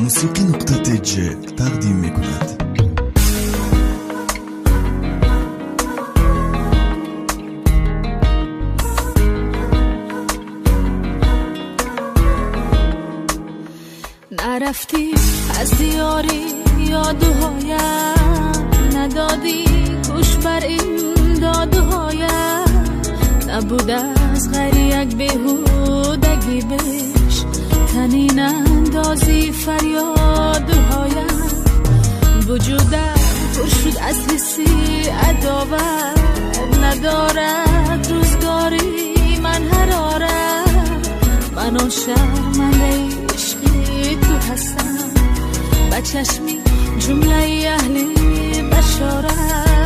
موسیقی.tj تقدیم می‌کند. نرفتی از دیاری یادهایم، ندادی گوش بر این دادهایم، نبود از غریق بهودگی بش تنین اندازی فریادهایم. وجودم پر شد از حسی عداوت، ندارد روزگاری من حرارت. من شرمنده عشقی تو هستم، بچشمی جمله اهلی بشارت.